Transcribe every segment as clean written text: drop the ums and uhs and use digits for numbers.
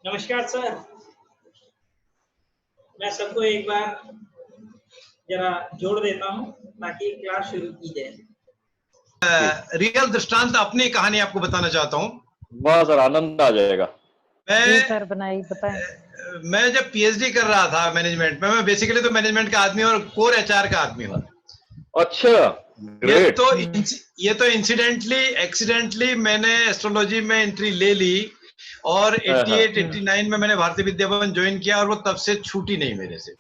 नमस्कार सर। मैं सबको एक बार जरा जोड़ देता हूँ ताकि क्लास शुरू की जाए। रियल दृष्टांत अपनी कहानी आपको बताना चाहता हूँ। वाह सर, आनंद आ जाएगा। जी सर, बनाइए, बताएं। मैं जब पीएचडी कर रहा था मैनेजमेंट में, मैं बेसिकली तो मैनेजमेंट का आदमी और कोर एचआर का आदमी हूँ। अच्छा, ग्रेट। ये तो एक्सीडेंटली मैंने एस्ट्रोलॉजी में एंट्री ले ली और 88-89 में मैंने भारतीय विद्या भवन ज्वाइन किया और वो तब से छूटी नहीं मेरे से।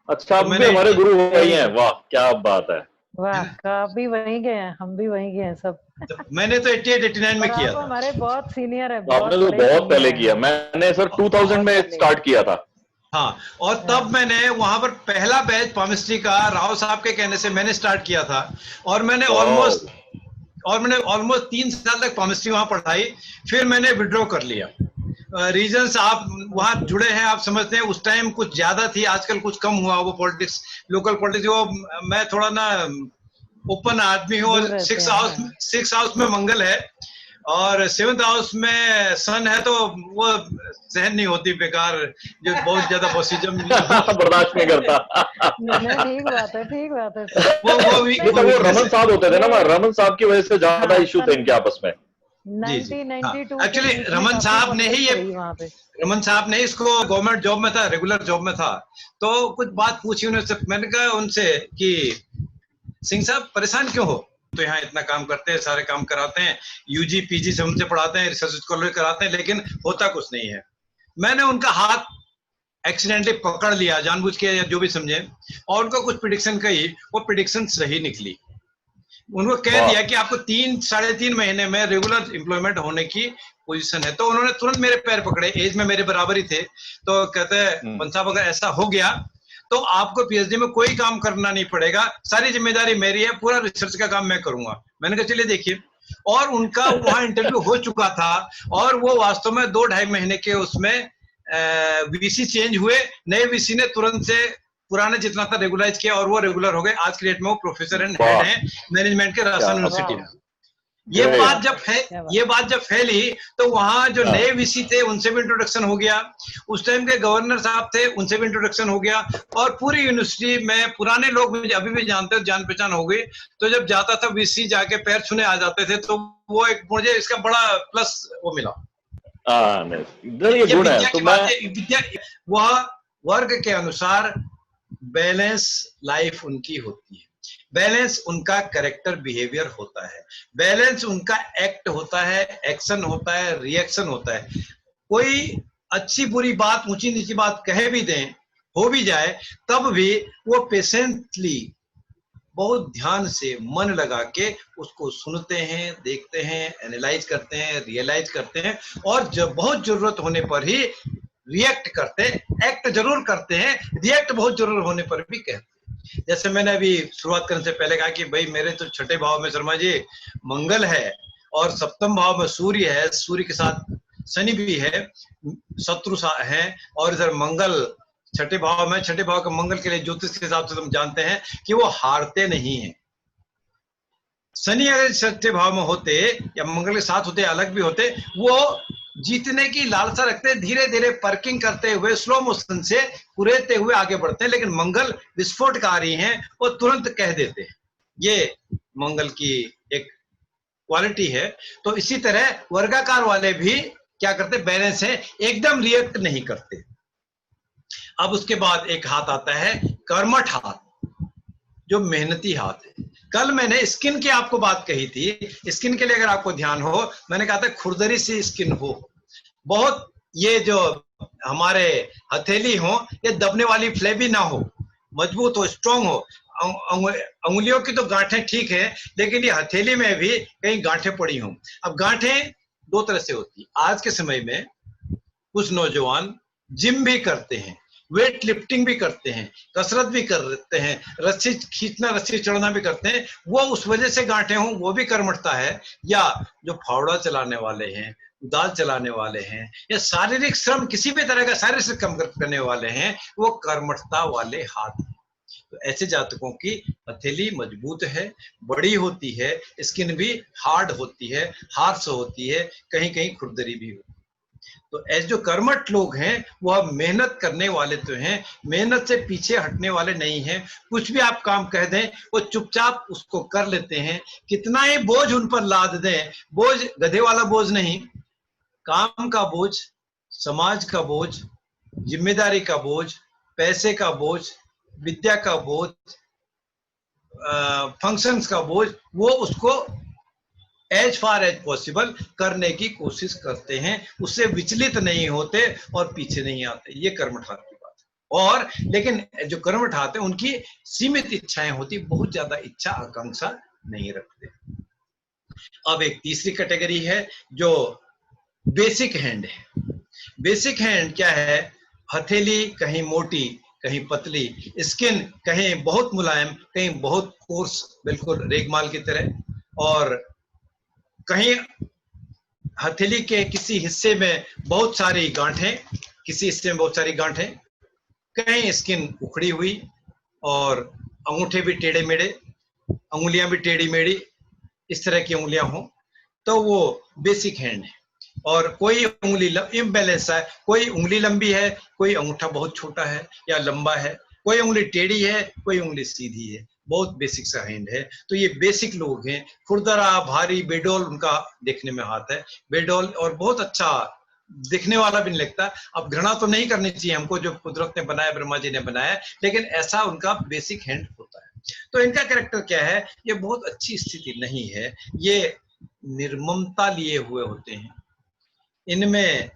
अच्छा, आप भी हमारे गुरु हो गए हैं। वाह, क्या बात है। वाह, आप भी वहीं गए हैं, हम भी वहीं गए हैं सब। मैंने तो 88-89 में किया था। हमारे बहुत सीनियर है। आपने तो बहुत पहले किया। मैंने सर 2000 में स्टार्ट किया था। हाँ, और तब मैंने वहां पर पहला बैच केमिस्ट्री का राव साहब के कहने से मैंने स्टार्ट किया था और मैंने ऑलमोस्ट 3 साल तक केमिस्ट्री वहां पढ़ाई। फिर मैंने विड्रॉ कर लिया। रीजंस आप वहां जुड़े हैं, आप समझते हैं। उस टाइम कुछ ज्यादा थी, आजकल कुछ कम हुआ वो पॉलिटिक्स, लोकल पॉलिटिक्स। वो मैं थोड़ा ना ओपन आदमी हूँ। 6 हाउस में मंगल है और 7th हाउस में सन है, तो वो सहन नहीं होती बेकार, जो बहुत ज्यादा पॉसिटिव बर्दाश्त नहीं करता। ठीक बात है। वो रमन साहब होते थे ना, रमन साहब की वजह से ज्यादा इशू थे इनके आपस में। 1992 एक्चुअली रमन साहब ने इसको गवर्नमेंट जॉब में था, रेगुलर जॉब में था, तो कुछ बात पूछी उन्होंने। मैंने कहा उनसे कि सिंह साहब परेशान क्यों हो, तो यहाँ इतना काम करते हैं, सारे काम कराते हैं, यूजी पीजी से हमसे पढ़ाते हैं, रिसर्च स्कॉलर कराते हैं, लेकिन होता कुछ नहीं है। मैंने उनका हाथ एक्सीडेंटली पकड़ लिया, जानबूझ के या जो भी समझे, और उनको कुछ प्रेडिक्शन कही। वो प्रेडिक्शन सही निकली। उनको कह दिया कि आपको 3-3.5 महीने में रेगुलर एम्प्लॉयमेंट होने की पोजीशन है। तो उन्होंने तुरंत मेरे पैर पकड़े, एज में मेरे बराबर ही थे। तो कहते हैं पंत साहब, अगर ऐसा हो गया तो आपको पीएचडी में कोई काम करना नहीं पड़ेगा, सारी जिम्मेदारी मेरी है, पूरा रिसर्च का काम मैं करूंगा। मैंने कहा चलिए देखिए। और उनका वहां इंटरव्यू हो चुका था और वो वास्तव में 2-2.5 महीने के उसमें वीसी चेंज हुए। नए वीसी ने तुरंत से पुराने जितना था रेगुलाइज किया और वो रेगुलर हो गए। आज की डेट में वो प्रोफेसर एंड हेड हैं मैनेजमेंट के राजस्थान यूनिवर्सिटी में। ये बात जब फैली तो वहां जो नए वीसी थे उनसे भी इंट्रोडक्शन हो गया, उस टाइम के गवर्नर साहब थे उनसे भी इंट्रोडक्शन हो गया, और पूरी यूनिवर्सिटी में पुराने लोग मुझे अभी भी जानते हैं, जान पहचान हो गई। तो जब जाता था वीसी जाके पैर छूने आ जाते थे, तो वो एक मुझे इसका बड़ा प्लस वो मिला। ये गुण है। तो विद्या वह वर्ग के अनुसार बैलेंस लाइफ उनकी होती है, बैलेंस उनका कैरेक्टर बिहेवियर होता है, बैलेंस उनका एक्ट होता है, एक्शन होता है, रिएक्शन होता है। कोई अच्छी बुरी बात, ऊंची नीची बात कहे भी दें, हो भी जाए, तब भी वो पेशेंटली बहुत ध्यान से मन लगा के उसको सुनते हैं, देखते हैं, एनालाइज करते हैं, रियलाइज करते हैं, और जब बहुत जरूरत होने पर ही रिएक्ट करते हैं। एक्ट जरूर करते हैं, रिएक्ट बहुत जरूर होने पर भी कहते हैं। जैसे मैंने अभी शुरुआत करने से पहले कहा कि भाई मेरे तो 6ठे भाव में शर्मा जी मंगल है और 7th भाव में सूर्य है, सूर्य के साथ शनि भी है, शत्रु है, और इधर मंगल 6ठे भाव में। 6ठे भाव के मंगल के लिए ज्योतिष के हिसाब से तुम जानते हैं कि वो हारते नहीं है। शनि अगर 6ठे भाव में होते या मंगल के साथ होते, अलग भी होते, वो जीतने की लालसा रखते, धीरे धीरे पर्किंग करते हुए, स्लो मोशन से कुरेदते हुए आगे बढ़ते हैं। लेकिन मंगल विस्फोटकारी हैं, वो तुरंत कह देते हैं। ये मंगल की एक क्वालिटी है। तो इसी तरह वर्गाकार वाले भी क्या करते, बैलेंस है, एकदम रिएक्ट नहीं करते। अब उसके बाद एक हाथ आता है कर्मठ हाथ, जो मेहनती हाथ है। कल मैंने स्किन की आपको बात कही थी, स्किन के लिए अगर आपको ध्यान हो, मैंने कहा था खुरदरी सी स्किन हो, बहुत ये जो हमारे हथेली हो, ये दबने वाली फ्लेबी ना हो, मजबूत हो, स्ट्रांग हो। अंगुलियों की तो गांठें ठीक है, लेकिन ये हथेली में भी कहीं गांठें पड़ी हों। अब गांठें 2 तरह से होती। आज के समय में कुछ नौजवान जिम भी करते हैं, वेट लिफ्टिंग भी करते हैं, कसरत भी करते हैं, रस्सी खींचना, रस्सी चढ़ना भी करते हैं। वो उस वजह से गांठें हों, वो भी कर्मठता है। या जो फावड़ा चलाने वाले हैं, दाल चलाने वाले हैं, या शारीरिक श्रम, किसी भी तरह का शारीरिक श्रम करने वाले हैं, वो कर्मठता वाले हाथ हैं। तो ऐसे जातकों की हथेली मजबूत है, बड़ी होती है, स्किन भी हार्ड होती है, हार्श होती है, कहीं कहीं खुरदरी भी होती है। तो ऐसे जो कर्मठ लोग हैं वह मेहनत करने वाले तो हैं, मेहनत से पीछे हटने वाले नहीं हैं। कुछ भी आप काम कह दें वो चुपचाप उसको कर लेते हैं। कितना ही बोझ उन पर लाद दें, बोझ गधे वाला बोझ नहीं, काम का बोझ, समाज का बोझ, जिम्मेदारी का बोझ, पैसे का बोझ, विद्या का बोझ, फंक्शंस का बोझ, वो उसको एज फार एज पॉसिबल करने की कोशिश करते हैं, उससे विचलित नहीं होते और पीछे नहीं आते। ये कर्मठात की बात है। और लेकिन जो कर्मठात है उनकी सीमित इच्छाएं होती, बहुत ज्यादा इच्छा आकांक्षा नहीं रखते। अब एक तीसरी कैटेगरी है जो बेसिक हैंड है। बेसिक हैंड क्या है? हथेली कहीं मोटी कहीं पतली, स्किन कहीं बहुत मुलायम कहीं बहुत कोर्स, बिल्कुल रेगमाल की तरह, और कहीं हथेली के किसी हिस्से में बहुत सारी गांठें, किसी हिस्से में बहुत सारी गांठें, कहीं स्किन उखड़ी हुई और अंगूठे भी टेढ़े मेढ़े, अंगुलियां भी टेढ़ी मेढ़ी, इस तरह की उंगलियां हों तो वो बेसिक हैंड है। और कोई उंगली इम्बैलेंस है, कोई उंगली लंबी है, कोई अंगूठा बहुत छोटा है या लंबा है, कोई उंगली टेढ़ी है, कोई उंगली सीधी है, बहुत बेसिक सा हैंड है। तो ये बेसिक लोग हैं। खुरदरा भारी बेडोल उनका देखने में हाथ है, बेडोल, और बहुत अच्छा दिखने वाला भी नहीं लगता। अब घृणा तो नहीं करनी चाहिए हमको, जो कुदरत ने बनाया, ब्रह्मा जी ने बनाया, लेकिन ऐसा उनका बेसिक हैंड होता है। तो इनका कैरेक्टर क्या है? ये बहुत अच्छी स्थिति नहीं है, ये निर्ममता लिए हुए होते हैं, इनमें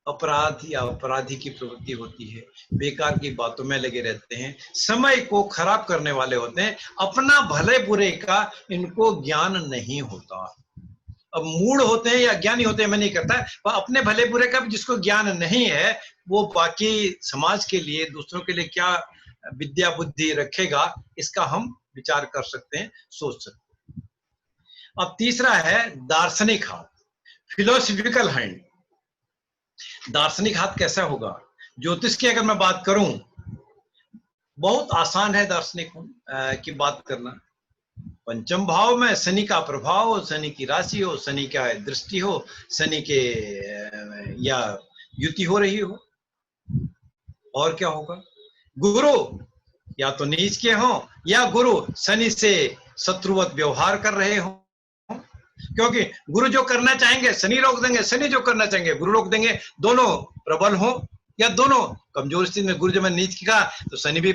अपराध या अपराधी की प्रवृत्ति होती है, बेकार की बातों में लगे रहते हैं, समय को खराब करने वाले होते हैं, अपना भले बुरे का इनको ज्ञान नहीं होता। अब मूड होते हैं या ज्ञानी होते हैं मैं नहीं करता, पर अपने भले बुरे का भी जिसको ज्ञान नहीं है वो बाकी समाज के लिए, दूसरों के लिए क्या विद्या बुद्धि रखेगा, इसका हम विचार कर सकते हैं, सोच सकते हैं। अब तीसरा है दार्शनिक हाथ, फिलोसफिकल हैंड। दार्शनिक हाथ कैसा होगा? ज्योतिष की अगर मैं बात करूं, बहुत आसान है दार्शनिक की बात करना। पंचम भाव में शनि का प्रभाव हो, शनि की राशि हो, शनि का दृष्टि हो, शनि के या युति हो रही हो, और क्या होगा? गुरु या तो नीच के हो या गुरु शनि से शत्रुवत व्यवहार कर रहे हो, क्योंकि गुरु जो करना चाहेंगे शनि रोक देंगे, शनि जो करना चाहेंगे गुरु रोक देंगे। दोनों प्रबल हो या दोनों कमजोर स्थिति में, गुरु जब मैं नीच का तो शनि भी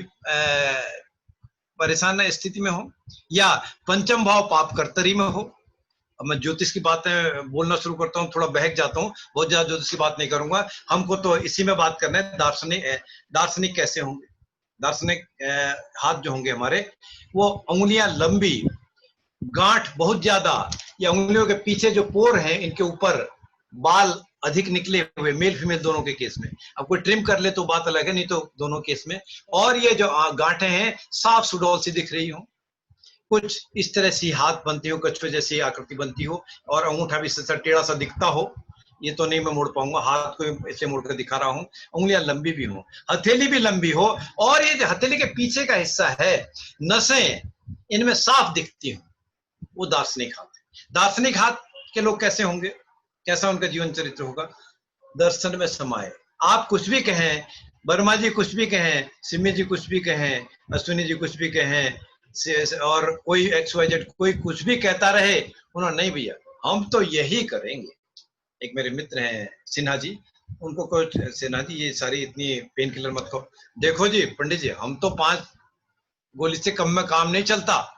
परेशान स्थिति में हो, या पंचम भाव पाप कर्तरी में हो। अब मैं ज्योतिष की बातें बोलना शुरू करता हूँ, थोड़ा बहक जाता हूँ, बहुत ज्यादा ज्योतिष की बात नहीं करूंगा, हमको तो इसी में बात करना है। दार्शनिक कैसे होंगे? दार्शनिक हाथ जो होंगे हमारे, वो उंगलियां लंबी, गांठ बहुत ज्यादा, या उंगलियों के पीछे जो पोर हैं इनके ऊपर बाल अधिक निकले हुए, मेल फीमेल दोनों के केस में। अब कोई ट्रिम कर ले तो बात अलग है, नहीं तो दोनों केस में। और ये जो गांठें हैं साफ सुडौल सी दिख रही हो, कुछ इस तरह से हाथ बनती हो, कछुए जैसी आकृति बनती हो, और अंगूठा भी टेढ़ा सा दिखता हो। ये तो नहीं मैं मोड़ पाऊंगा, हाथ को ऐसे मोड़ कर दिखा रहा हूँ। उंगलियां लंबी भी हो, हथेली भी लंबी हो, और ये जो हथेली के पीछे का हिस्सा है, नसें इनमें साफ दिखती हो, वो दार्शनिक हाथ है। दार्शनिक हाथ के लोग कैसे होंगे? कैसा उनका जीवन चरित्र होगा? दर्शन में समाये। आप कुछ भी कहें, वर्मा जी कुछ भी कहें, सिमी जी कुछ भी कहें, अश्विनी जी कुछ भी कहें, और कोई XYZ कोई कुछ भी कहता रहे, उन्होंने नहीं भैया हम तो यही करेंगे। एक मेरे मित्र हैं सिन्हा जी, उनको कुछ, सिन्हा जी ये सारी इतनी पेन किलर मत खाओ। देखो जी पंडित जी, हम तो 5 गोली से कम में काम नहीं चलता।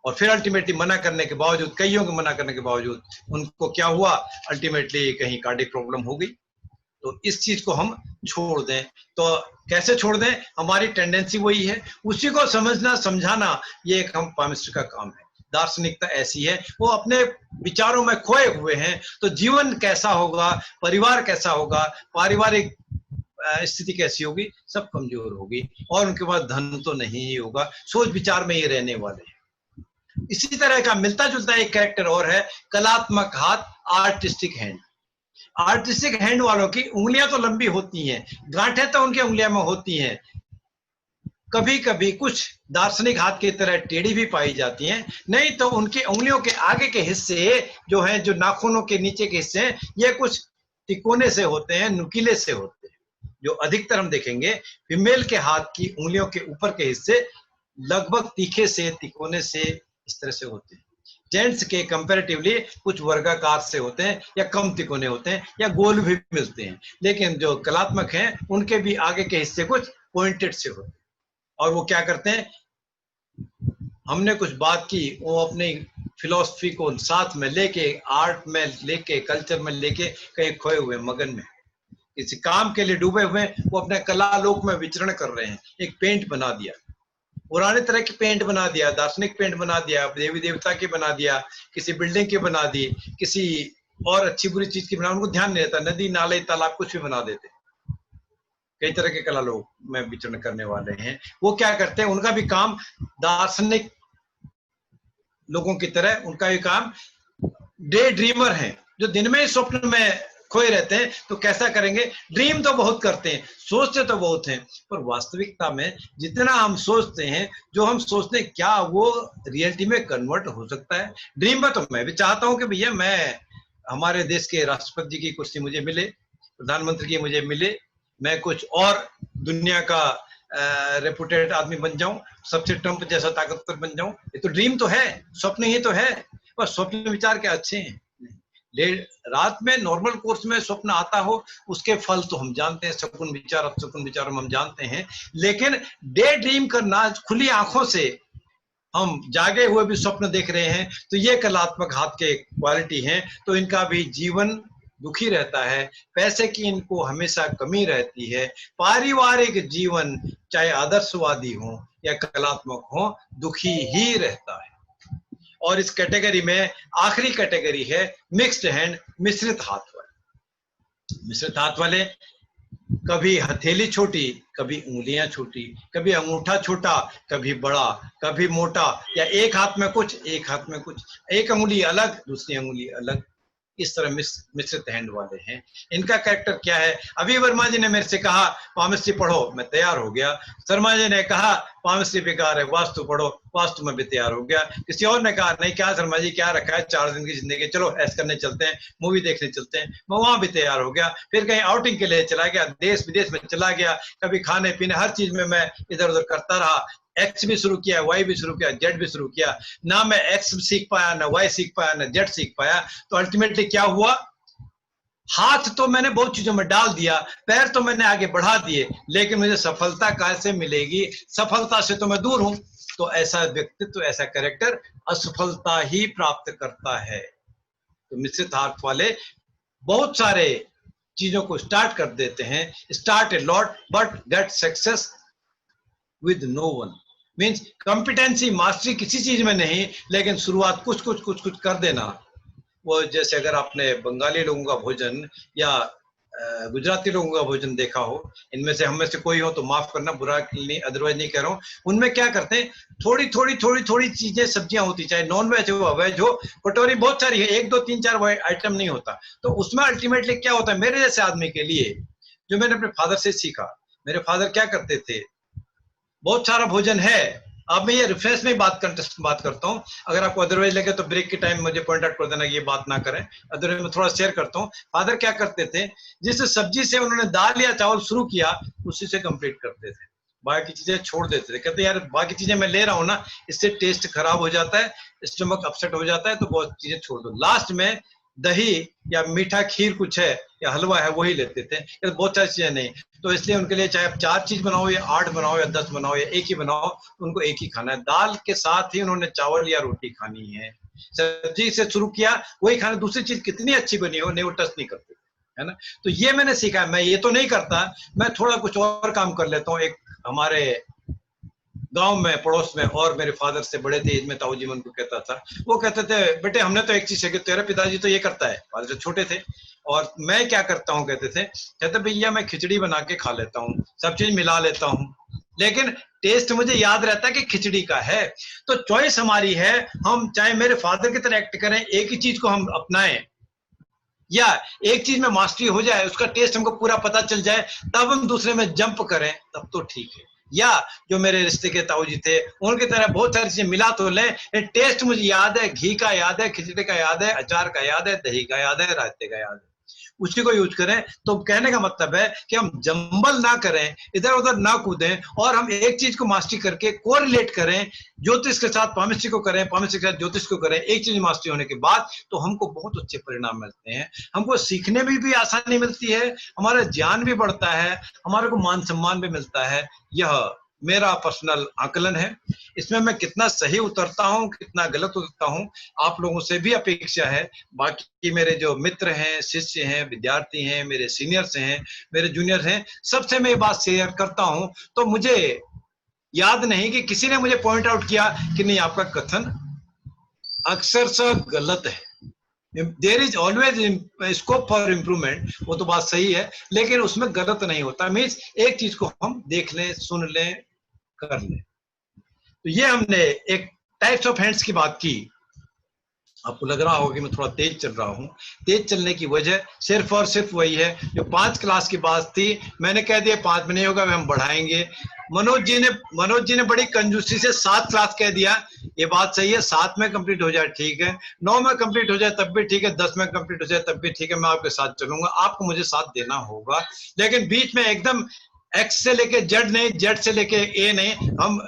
और फिर अल्टीमेटली मना करने के बावजूद, कईयों के मना करने के बावजूद, उनको क्या हुआ? अल्टीमेटली कहीं कार्डियक प्रॉब्लम हो गई। तो इस चीज को हम छोड़ दें। तो कैसे छोड़ दें? हमारी टेंडेंसी वही है, उसी को समझना समझाना, ये एक हम पामिस्टर का काम है। दार्शनिकता ऐसी है, वो अपने विचारों में खोए हुए हैं। तो जीवन कैसा होगा, परिवार कैसा होगा, पारिवारिक स्थिति कैसी होगी, सब कमजोर होगी, और उनके पास धन तो नहीं ही होगा। सोच विचार में ये रहने वाले हैं। इसी तरह का मिलता जुलता एक कैरेक्टर और है, कलात्मक हाथ, आर्टिस्टिक हैंड। आर्टिस्टिक हैंड वालों की उंगलियां तो लंबी होती हैं, गांठें तो उनके उंगलियों में होती हैं, कभी कभी कुछ दार्शनिक हाथ की तरह टेढ़ी भी पाई जाती हैं। नहीं तो उनकी उंगलियों के आगे के हिस्से जो हैं, जो नाखूनों के नीचे के हिस्से हैं, ये कुछ तिकोने से होते हैं, नुकीले से होते हैं। जो अधिकतर हम देखेंगे फीमेल के हाथ की उंगलियों के ऊपर के हिस्से लगभग तीखे से, तिकोने से, इस तरह से होते हैं। जेंट्स के कंपैरेटिवली कुछ वर्गाकार से होते हैं या कम तिकोने होते हैं या गोल भी मिलते हैं, लेकिन जो कलात्मक हैं उनके भी आगे के हिस्से कुछ पॉइंटेड से होते हैं। और वो क्या करते हैं, हमने कुछ बात की, वो अपनी फिलॉसफी को साथ में लेके, आर्ट में लेके, कल्चर में लेके कहीं खोए हुए मगन में, किसी काम के लिए डूबे हुए, वो अपने कला लोक में विचरण कर रहे हैं। एक पेंट बना दिया, पुराने तरह की पेंट बना दिया, दार्शनिक पेंट बना दिया, देवी देवता की बना दिया, किसी बिल्डिंग की बना दी, किसी और अच्छी बुरी चीज की बना, उनको ध्यान नहीं रहता, नदी नाले तालाब कुछ भी बना देते। कई तरह के कला लोग में विचरण करने वाले हैं। वो क्या करते हैं, उनका भी काम दार्शनिक लोगों की तरह, उनका भी काम डे ड्रीमर है, जो दिन में स्वप्न में खोए रहते हैं। तो कैसा करेंगे, ड्रीम तो बहुत करते हैं, सोचते तो बहुत हैं, पर वास्तविकता में जितना हम सोचते हैं, जो हम सोचते हैं, क्या वो रियलिटी में कन्वर्ट हो सकता है? ड्रीम में तो मैं भी चाहता हूं कि भैया मैं हमारे देश के राष्ट्रपति जी की कुर्सी मुझे मिले, प्रधानमंत्री की मुझे मिले, मैं कुछ और दुनिया का रेपुटेड आदमी बन जाऊं, सबसे ट्रंप जैसा ताकतवर बन जाऊं। ये तो ड्रीम तो है, स्वप्न ही तो है, पर स्वप्न विचार क्या अच्छे हैं? रात में नॉर्मल कोर्स में स्वप्न आता हो, उसके फल तो हम जानते हैं, सकुन विचार अपसकुन विचार हम जानते हैं, लेकिन डे ड्रीम करना, खुली आंखों से हम जागे हुए भी स्वप्न देख रहे हैं, तो ये कलात्मक हाथ के क्वालिटी हैं। तो इनका भी जीवन दुखी रहता है, पैसे की इनको हमेशा कमी रहती है, पारिवारिक जीवन चाहे आदर्शवादी हो या कलात्मक हो, दुखी ही रहता है। और इस कैटेगरी में आखिरी कैटेगरी है मिक्स्ड हैंड, मिश्रित हाथ वाले। मिश्रित हाथ वाले कभी हथेली छोटी, कभी उंगलियां छोटी, कभी अंगूठा छोटा, कभी बड़ा, कभी मोटा, या एक हाथ में कुछ, एक हाथ में कुछ, एक अंगुली अलग, दूसरी अंगुली अलग, इस तरह मिश्रित हैंड वाले हैं। इनका कैरेक्टर क्या है? अभी वर्मा जी ने मेरे से कहा पामिस्ट्री पढ़ो, मैं तैयार हो गया। शर्मा जी ने कहा पामिस्ट्री बेकार है, वास्तु पढ़ो, वास्तु में भी तैयार हो गया। किसी और ने कहा नहीं, क्या शर्मा जी क्या रखा है, 4 दिन की जिंदगी, चलो ऐश करने चलते हैं, मूवी देखने चलते हैं, मैं वहां भी तैयार हो गया। फिर कहीं आउटिंग के लिए चला गया, देश विदेश में चला गया, कभी खाने पीने हर चीज में मैं इधर उधर करता रहा। एक्स भी शुरू किया, वाई भी शुरू किया, जेड भी शुरू किया, ना मैं एक्स सीख पाया, ना वाई सीख पाया, ना जेड सीख पाया। तो अल्टीमेटली क्या हुआ, हाथ तो मैंने बहुत चीजों में डाल दिया, पैर तो मैंने आगे बढ़ा दिए, लेकिन मुझे सफलता कैसे मिलेगी? सफलता से तो मैं दूर हूं। तो ऐसा व्यक्तित्व, ऐसा कैरेक्टर असफलता ही प्राप्त करता है। तो मिश्रित हाथ वाले बहुत सारे चीजों को स्टार्ट कर देते हैं, start a lot but get success with no one. Means competency, mastery किसी चीज में नहीं, लेकिन शुरुआत कुछ कुछ कुछ कुछ कर देना। वो जैसे अगर आपने बंगाली लोगों का भोजन या गुजराती लोगों का भोजन देखा हो, इनमें से हम में से कोई हो तो माफ करना, बुरा नहीं, अदरवाइज नहीं कह रहा हूँ। उनमें क्या करते हैं, थोड़ी थोड़ी थोड़ी थोड़ी चीजें, सब्जियां होती, चाहे नॉन वेज हो वेज हो, कटोरी बहुत सारी है, 1 2 3 4 आइटम नहीं होता। तो उसमें अल्टीमेटली क्या होता है, मेरे जैसे आदमी के लिए, जो मैंने अपने फादर से सीखा, मेरे फादर क्या करते थे, बहुत सारा भोजन है। अब मैं ये रेफरेंस में बात करता हूँ, अगर आपको अदरवाइज लगे तो ब्रेक के टाइम मुझे पॉइंट आउट कर देना कि ये बात ना करें, अदरवाइज मैं थोड़ा शेयर करता हूँ। फादर क्या करते थे, जिस सब्जी से उन्होंने दाल या चावल शुरू किया, उसी से कंप्लीट करते थे, बाकी चीजें छोड़ देते थे। कहते यार बाकी चीजें मैं ले रहा हूँ ना, इससे टेस्ट खराब हो जाता है, स्टमक अपसेट हो जाता है, तो बहुत चीजें छोड़ दो। लास्ट में दही या मीठा खीर कुछ है या हलवा है, वही लेते थे, बहुत सारी चीजें नहीं। तो इसलिए उनके लिए चाहे आप 4 चीज बनाओ या 8 बनाओ या 10 बनाओ या एक ही बनाओ, उनको एक ही खाना है। दाल के साथ ही उन्होंने चावल या रोटी खानी है। सब्जी से शुरू किया, वही खाना, दूसरी चीज कितनी अच्छी बनी हो नहीं, वो टच नहीं करते, है ना। तो ये मैंने सीखा। मैं ये तो नहीं करता, मैं थोड़ा कुछ और काम कर लेता हूँ। एक हमारे गांव में पड़ोस में, और मेरे फादर से बड़े थे, इसमें ताऊ जी मैं उनको कहता था, वो कहते थे बेटे हमने तो एक चीज है कि तेरे पिताजी तो ये करता है, फादर से छोटे थे, और मैं क्या करता हूँ, कहते भैया मैं खिचड़ी बना के खा लेता हूँ, सब चीज मिला लेता हूँ, लेकिन टेस्ट मुझे याद रहता है कि खिचड़ी का है। तो चॉइस हमारी है, हम चाहे मेरे फादर की तरह एक्ट करें, एक ही चीज को हम अपनाएं, या एक चीज में मास्टरी हो जाए, उसका टेस्ट हमको पूरा पता चल जाए, तब हम दूसरे में जंप करें, तब तो ठीक है। या जो मेरे रिश्ते के ताऊ जी थे, उनकी तरह बहुत सारी चीजें मिला तो लें, टेस्ट मुझे याद है, घी का याद है, खिचड़ी का याद है, अचार का याद है, दही का याद है, रायते का याद है, उसी को यूज करें। तो कहने का मतलब है कि हम जंबल ना करें, इधर उधर ना कूदें, और हम एक चीज को मास्टरी करके कोरिलेट करें। ज्योतिष के साथ पामिस्ट्री को करें, पामिस्ट्री के साथ ज्योतिष को करें। एक चीज मास्टरी होने के बाद तो हमको बहुत अच्छे परिणाम मिलते हैं। हमको सीखने में भी आसानी मिलती है, हमारा ज्ञान भी बढ़ता है, हमारे को मान सम्मान भी मिलता है। यह मेरा पर्सनल आकलन है। इसमें मैं कितना सही उतरता हूं, कितना गलत उतरता हूं, आप लोगों से भी अपेक्षा है। बाकी मेरे जो मित्र हैं, शिष्य हैं, विद्यार्थी हैं, मेरे सीनियर्स हैं, मेरे जूनियर हैं, सबसे मैं ये बात शेयर करता हूं। तो मुझे याद नहीं कि किसी ने मुझे पॉइंट आउट किया कि नहीं आपका कथन अक्सर गलत है। There is always scope for improvement, वो तो बात सही है, लेकिन उसमें गलत नहीं होता। मीन्स एक चीज को हम देख लें, सुन लें, कर लें। तो ये हमने एक टाइप्स ऑफ हैंड्स की बात की। आपको लग रहा होगा कि मैं थोड़ा तेज चल रहा हूं। तेज चलने की वजह सिर्फ और सिर्फ वही है, जो 5 क्लास की बात थी, मैंने कह दिया 5 में नहीं होगा, हम बढ़ाएंगे। मनोज जी ने बड़ी कंजूसी से 7 क्लास कह दिया। ये बात सही है, 7 में कंप्लीट हो जाए ठीक है, 9 में कंप्लीट हो जाए तब भी ठीक है, 10 में कंप्लीट हो जाए तब भी ठीक है, मैं आपके साथ चलूंगा। आपको मुझे साथ देना होगा, लेकिन बीच में एकदम एक्स से लेके जेड नहीं, जेड से लेके ए नहीं, हम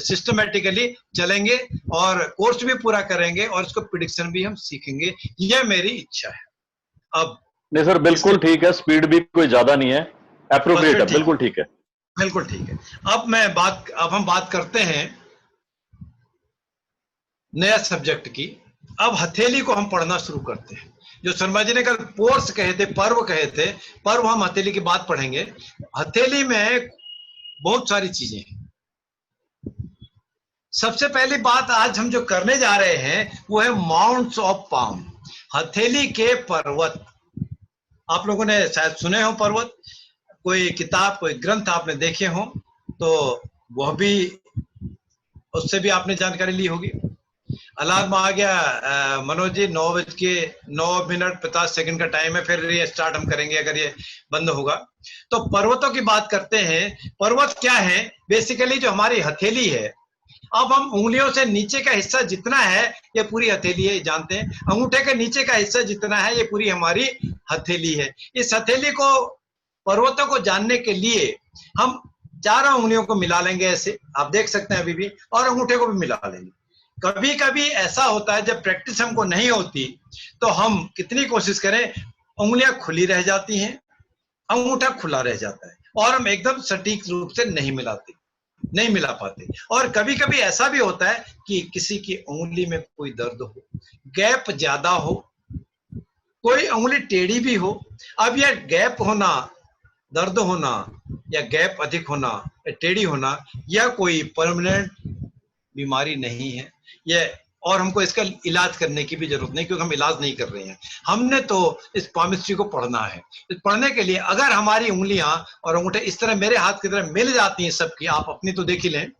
सिस्टमेटिकली चलेंगे और कोर्स भी पूरा करेंगे और इसको प्रिडिक्शन भी हम सीखेंगे। यह मेरी इच्छा है। अब नहीं सर, बिल्कुल ठीक है, स्पीड भी कोई ज्यादा नहीं है, एप्रोप्रिएट है, बिल्कुल ठीक है, बिल्कुल ठीक है। अब हम बात करते हैं नया सब्जेक्ट की। अब हथेली को हम पढ़ना शुरू करते हैं। जो शर्मा जी ने कल पोर्स कहे थे, पर्व कहे थे, पर्व हम हथेली की बात पढ़ेंगे। हथेली में बहुत सारी चीजें हैं। सबसे पहली बात आज हम जो करने जा रहे हैं वो है माउंट्स ऑफ पाम, हथेली के पर्वत। आप लोगों ने शायद सुने हो पर्वत, कोई किताब, कोई ग्रंथ आपने देखे हो, तो वह भी, उससे भी आपने जानकारी ली होगी। अलार्म आ गया मनोज जी, 9:09:50 का टाइम है, फिर ये स्टार्ट हम करेंगे अगर ये बंद होगा। तो पर्वतों की बात करते हैं। पर्वत क्या है? बेसिकली जो हमारी हथेली है। अब हम उंगलियों से नीचे का हिस्सा जितना है ये पूरी हथेली है, जानते हैं। अंगूठे के नीचे का हिस्सा जितना है ये पूरी हमारी हथेली है। इस हथेली को, पर्वतों को जानने के लिए हम चारों उंगलियों को मिला लेंगे ऐसे, आप देख सकते हैं अभी भी, और अंगूठे को भी मिला लेंगे। कभी कभी ऐसा होता है जब प्रैक्टिस हमको नहीं होती तो हम कितनी कोशिश करें, उंगलियां खुली रह जाती हैं, अंगूठा खुला रह जाता है, और हम एकदम सटीक रूप से नहीं मिला पाते। और कभी कभी ऐसा भी होता है कि किसी की उंगली में कोई दर्द हो, गैप ज्यादा हो, कोई उंगली टेढ़ी भी हो। अब यह गैप होना, दर्द होना, या गैप अधिक होना या टेढ़ी होना, यह कोई परमानेंट बीमारी नहीं है ये, और हमको इसका इलाज करने की भी जरूरत नहीं, क्योंकि हम इलाज नहीं कर रहे हैं। हमने तो इस पामिस्ट्री को पढ़ना है। इस पढ़ने के लिए अगर हमारी उंगलियां और अंगूठे इस तरह मेरे हाथ की तरह मिल जाती हैं सबकी, आप अपनी तो देख ही लें,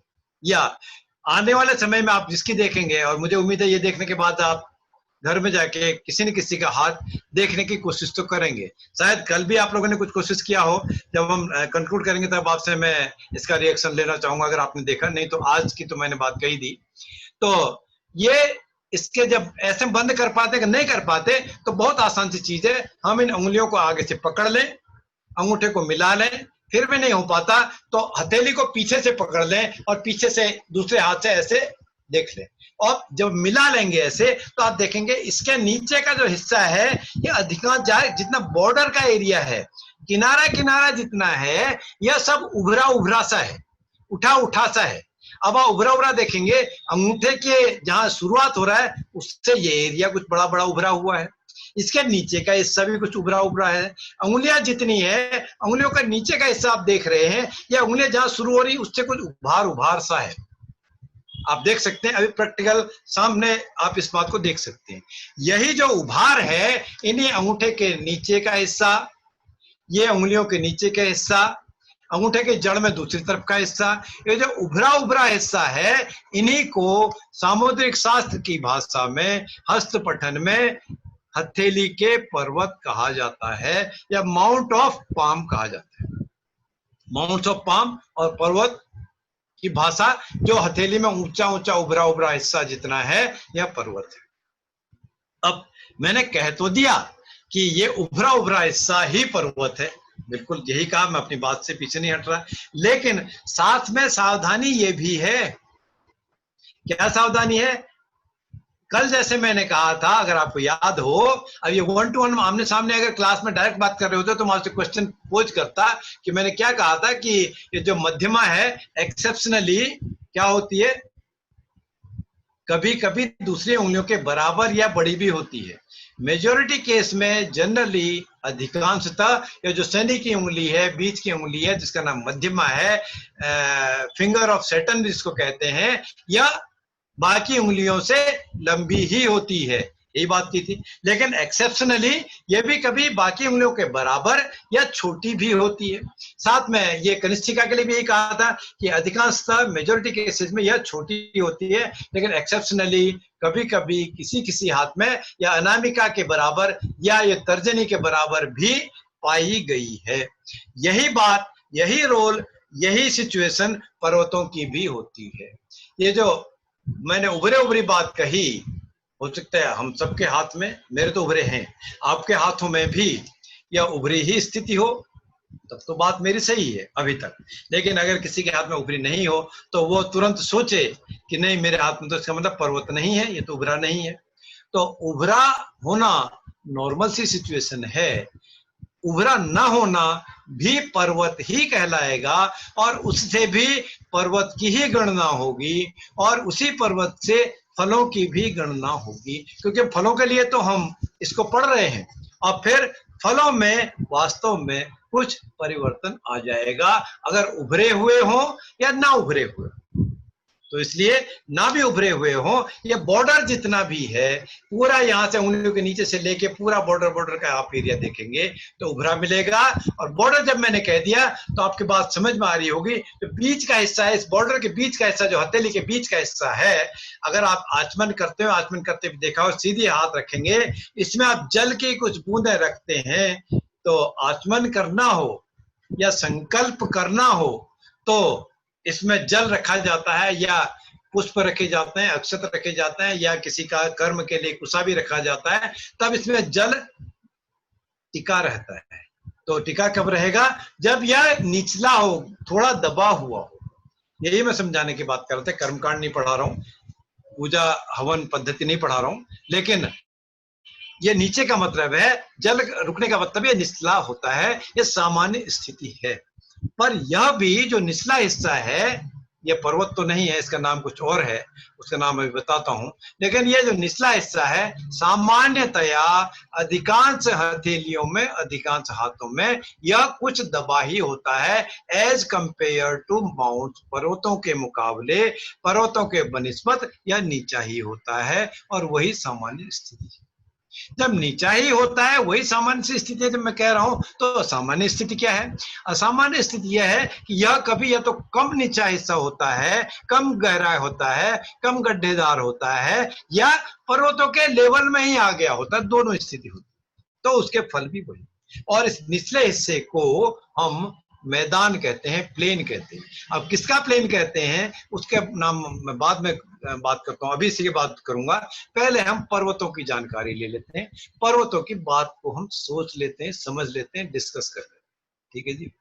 या आने वाले समय में आप जिसकी देखेंगे, और मुझे उम्मीद है ये देखने के बाद आप घर में जाके किसी न किसी का हाथ देखने की कोशिश तो करेंगे। शायद कल भी आप लोगों ने कुछ कोशिश किया हो। जब हम कंक्लूड करेंगे तब आपसे मैं इसका रिएक्शन लेना चाहूंगा, अगर आपने देखा। नहीं तो आज की तो मैंने बात कही दी। तो ये इसके जब ऐसे बंद कर पाते, नहीं कर पाते, तो बहुत आसान सी चीज है, हम इन उंगलियों को आगे से पकड़ लें, अंगूठे को मिला लें, फिर भी नहीं हो पाता तो हथेली को पीछे से पकड़ लें और पीछे से दूसरे हाथ से ऐसे देख लें। और जब मिला लेंगे ऐसे तो आप देखेंगे इसके नीचे का जो हिस्सा है ये अधिकांश जितना बॉर्डर का एरिया है, किनारा जितना है, यह सब उभरा सा है, उठा सा है। अब आप उभरा देखेंगे, अंगूठे के जहां शुरुआत हो रहा है उससे ये एरिया कुछ बड़ा उभरा हुआ है, इसके नीचे का हिस्सा भी कुछ उभरा है। अंगुलियां जितनी है, अंगुलियों का नीचे का हिस्सा आप देख रहे हैं, या अंगुलियां जहां शुरू हो रही उससे कुछ उभार सा है। आप देख सकते हैं अभी प्रैक्टिकल सामने, आप इस बात को देख सकते हैं। यही जो उभार है, इन्हीं अंगूठे के नीचे का हिस्सा, ये उंगलियों के नीचे का हिस्सा, अंगूठे के जड़ में दूसरी तरफ का हिस्सा, ये जो उभरा हिस्सा है, इन्हीं को सामुद्रिक शास्त्र की भाषा में, हस्त पठन में हथेली के पर्वत कहा जाता है, या माउंट ऑफ पाम कहा जाता है। माउंट ऑफ पाम और पर्वत की भाषा, जो हथेली में ऊंचा उभरा हिस्सा जितना है, यह पर्वत है। अब मैंने कह तो दिया, कि ये उभरा उभरा हिस्सा ही पर्वत है। बिल्कुल यही कहा, मैं अपनी बात से पीछे नहीं हट रहा, लेकिन साथ में सावधानी ये भी है। क्या सावधानी है? कल जैसे मैंने कहा था, अगर आपको याद हो, अब ये 1 to 1 आमने सामने अगर क्लास में डायरेक्ट बात कर रहे होते तो मैं आपसे क्वेश्चन पोज करता कि मैंने क्या कहा था कि ये जो मध्यमा है एक्सेप्शनली क्या होती है, कभी कभी दूसरी उंगलियों के बराबर या बड़ी भी होती है। मेजोरिटी केस में जनरली अधिकांशतः ये जो शनि की उंगली है, बीच की उंगली है जिसका नाम मध्यमा है, फिंगर ऑफ सैटर्न जिसको कहते हैं, या बाकी उंगलियों से लंबी ही होती है, यही बात की थी। लेकिन एक्सेप्शनली ये भी कभी बाकी उंगलियों के बराबर या छोटी भी होती है। साथ में ये कनिष्ठिका के लिए भी यही कहा था कि अधिकांशतः मेजोरिटी केसेस में यह छोटी होती है, लेकिन एक्सेप्शनली कभी कभी किसी किसी हाथ में या अनामिका के बराबर या ये तर्जनी के बराबर भी पाई गई है। यही बात, यही रोल, यही सिचुएशन पर्वतों की भी होती है। ये जो मैंने उभरे उभरी बात कही, हो सकता है हम सबके हाथ में, मेरे तो उभरे हैं, आपके हाथों में भी या उभरी ही स्थिति हो, तब तो बात मेरी सही है अभी तक। लेकिन अगर किसी के हाथ में उभरी नहीं हो तो वो तुरंत सोचे कि नहीं मेरे हाथ में तो इसका मतलब पर्वत नहीं है, ये तो उभरा नहीं है। तो उभरा होना नॉर्मल सी सिचुएशन है, उभरा न होना भी पर्वत ही कहलाएगा, और उससे भी पर्वत की ही गणना होगी, और उसी पर्वत से फलों की भी गणना होगी, क्योंकि फलों के लिए तो हम इसको पढ़ रहे हैं, और फिर फलों में वास्तव में कुछ परिवर्तन आ जाएगा अगर उभरे हुए हो या ना उभरे हुए। तो इसलिए ना भी उभरे हुए हो, ये बॉर्डर जितना भी है पूरा, यहाँ से उंगलियों के नीचे से लेके पूरा बॉर्डर का आप एरिया देखेंगे तो उभरा मिलेगा। और बॉर्डर जब मैंने कह दिया तो आपकी बात समझ में आ रही होगी, तो बीच का हिस्सा है, इस बॉर्डर के बीच का हिस्सा जो हथेली के बीच का हिस्सा है, अगर आप आचमन करते हो, आचमन करते हुए देखा हो, सीधे हाथ रखेंगे, इसमें आप जल की कुछ बूंदें रखते हैं, तो आचमन करना हो या संकल्प करना हो तो इसमें जल रखा जाता है, या पुष्प रखे जाते हैं, अक्षत रखे जाते हैं, या किसी का कर्म के लिए कुसा भी रखा जाता है, तब इसमें जल टिका रहता है। तो टिका कब रहेगा? जब यह निचला हो, थोड़ा दबा हुआ हो। यही मैं समझाने की बात कर रहा था, कर्मकांड नहीं पढ़ा रहा हूँ, पूजा हवन पद्धति नहीं पढ़ा रहा हूँ, लेकिन ये नीचे का मतलब है, जल रुकने का मतलब ये निचला होता है, ये सामान्य स्थिति है। पर यह भी जो निचला हिस्सा है, ये पर्वत तो नहीं है, इसका नाम कुछ और है, उसका नाम मैं बताता हूं, लेकिन ये जो निचला हिस्सा है सामान्यतया अधिकांश हथेलियों में, अधिकांश हाथों में यह कुछ दबा ही होता है, एज कंपेयर टू माउंट, पर्वतों के मुकाबले, पर्वतों के बनिस्बत यह नीचा ही होता है, और वही सामान्य स्थिति है। जब नीचा ही होता है वही सामान्य स्थिति है। जब मैं कह रहा हूं तो असामान्य स्थिति क्या है? असामान्य स्थिति यह है कि यह कभी या तो कम नीचा हिस्सा होता है, कम गहरा होता है, कम गड्ढेदार होता है, या पर्वतों के लेवल में ही आ गया होता है, दोनों स्थिति होती है, तो उसके फल भी वही। और इस निचले हिस्से को हम मैदान कहते हैं, प्लेन कहते हैं। अब किसका प्लेन कहते हैं उसके नाम मैं बाद में बात करता हूं, अभी इसी की बात करूंगा। पहले हम पर्वतों की जानकारी ले लेते हैं, पर्वतों की बात को हम सोच लेते हैं, समझ लेते हैं, डिस्कस कर लेते हैं। ठीक है जी।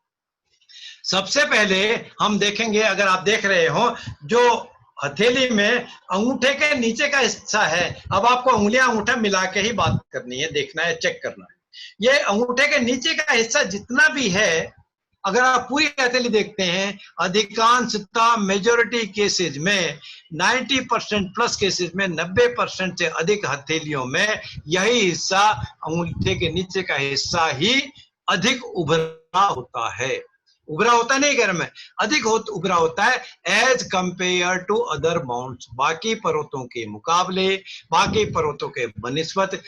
सबसे पहले हम देखेंगे, अगर आप देख रहे हो, जो हथेली में अंगूठे के नीचे का हिस्सा है, अब आपको उंगलियां अंगूठा मिला के ही बात करनी है, देखना है, चेक करना है। ये अंगूठे के नीचे का हिस्सा जितना भी है, अगर आप पूरी हथेली देखते हैं, अधिकांशतः मेजॉरिटी केसेस में 90% प्लस केसेस में 90% से अधिक हथेलियों में यही हिस्सा, अंगूठे के नीचे का हिस्सा ही अधिक उभरा होता है। उभरा होता नहीं कह रहा मैं, अधिक उभरा होता है as compare to other mounts, बाकी पर्वतों के मुकाबले, बाकी पर्वतों के बनिस्बत,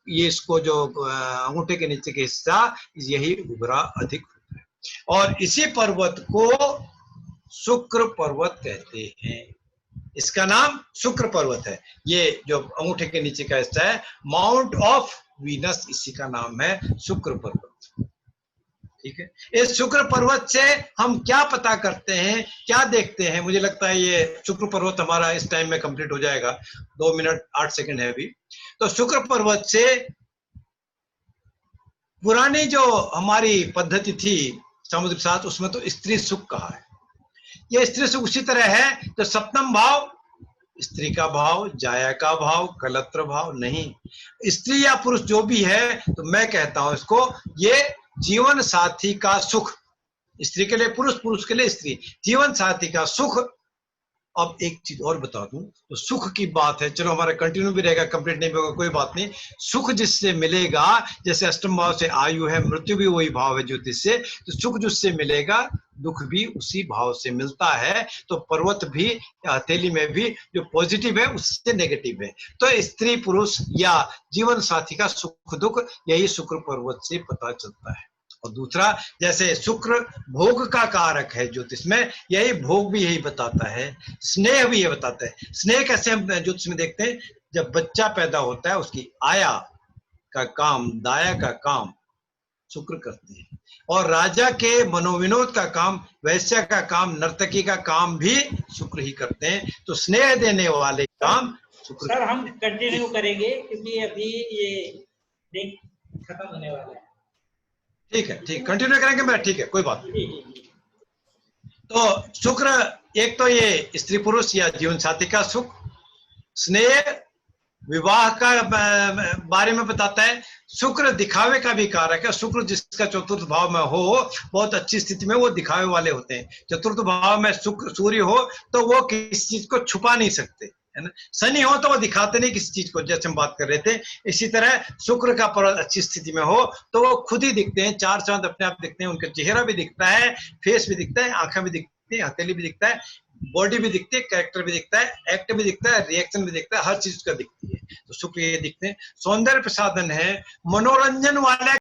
ये इसको जो अंगूठे के नीचे का हिस्सा यही उभरा अधिक होता है। और इसी पर्वत को शुक्र पर्वत कहते हैं, इसका नाम शुक्र पर्वत है। ये जो अंगूठे के नीचे का हिस्सा है, माउंट ऑफ वीनस, इसी का नाम है शुक्र पर्वत। ठीक है। इस शुक्र पर्वत से हम क्या पता करते हैं, क्या देखते हैं? मुझे लगता है ये शुक्र पर्वत हमारा इस टाइम में कंप्लीट हो जाएगा, 2 मिनट 8 सेकंड है अभी। तो शुक्र पर्वत से पुरानी जो हमारी पद्धति थी सामुद्रिक शास्त्र, उसमें तो स्त्री सुख कहा है। यह स्त्री सुख उसी तरह है तो सप्तम भाव स्त्री का भाव, जाया का भाव, कलत्र भाव नहीं। स्त्री या पुरुष जो भी है, तो मैं कहता हूं इसको, ये जीवन साथी का सुख, स्त्री के लिए पुरुष, पुरुष के लिए स्त्री, जीवन साथी का सुख। अब एक चीज और बता दूं, तो सुख की बात है, चलो हमारा कंटिन्यू भी रहेगा, कंप्लीट नहीं होगा, कोई बात नहीं। सुख जिससे मिलेगा, जैसे अष्टम भाव से आयु है, मृत्यु भी वही भाव है ज्योतिष से, तो सुख जिससे मिलेगा, दुख भी उसी भाव से मिलता है। तो पर्वत भी, हथेली में भी जो पॉजिटिव है उससे नेगेटिव है। तो स्त्री पुरुष या जीवन साथी का सुख दुख यही शुक्र पर्वत से पता चलता है। और दूसरा, जैसे शुक्र भोग का कारक है ज्योतिष में, यही भोग भी यही बताता है, स्नेह भी ये बताता है। स्नेह कैसे हम ज्योतिष में देखते हैं, जब बच्चा पैदा होता है उसकी आया का काम, दाया का काम शुक्र करते हैं, और राजा के मनोविनोद का काम, वैश्य का काम, नर्तकी का काम भी शुक्र ही करते हैं। तो स्नेह देने वाले काम शुक्र। सर हम कंटिन्यू करेंगे क्योंकि अभी ये दिन खत्म होने वाला है। ठीक है, ठीक, कंटिन्यू करेंगे मैं, ठीक है, कोई बात नहीं। तो शुक्र एक तो ये स्त्री पुरुष या जीवन साथी का सुख, स्नेह, विवाह का बारे में बताता है। शुक्र दिखावे का भी कारक है। शुक्र जिसका चतुर्थ भाव में हो, बहुत अच्छी स्थिति में, वो दिखावे वाले होते हैं। चतुर्थ भाव में शुक्र सूर्य हो तो वो किसी चीज को छुपा नहीं सकते, है ना। शनि हो तो वो दिखाते नहीं किसी चीज को, जैसे हम बात कर रहे थे। इसी तरह शुक्र का पर्वत अच्छी स्थिति में हो तो वो खुद ही दिखते हैं, चार चांद अपने आप दिखते हैं, उनका चेहरा भी दिखता है, फेस भी दिखता है, आंखें भी दिखती है, हथेली भी दिखता है, बॉडी भी दिखती है, कैरेक्टर भी दिखता है, एक्ट भी दिखता है, रिएक्शन भी दिखता है, हर चीज का दिखती है। तो शुक्र ये दिखते हैं। सौंदर्य प्रसाधन है, मनोरंजन वाला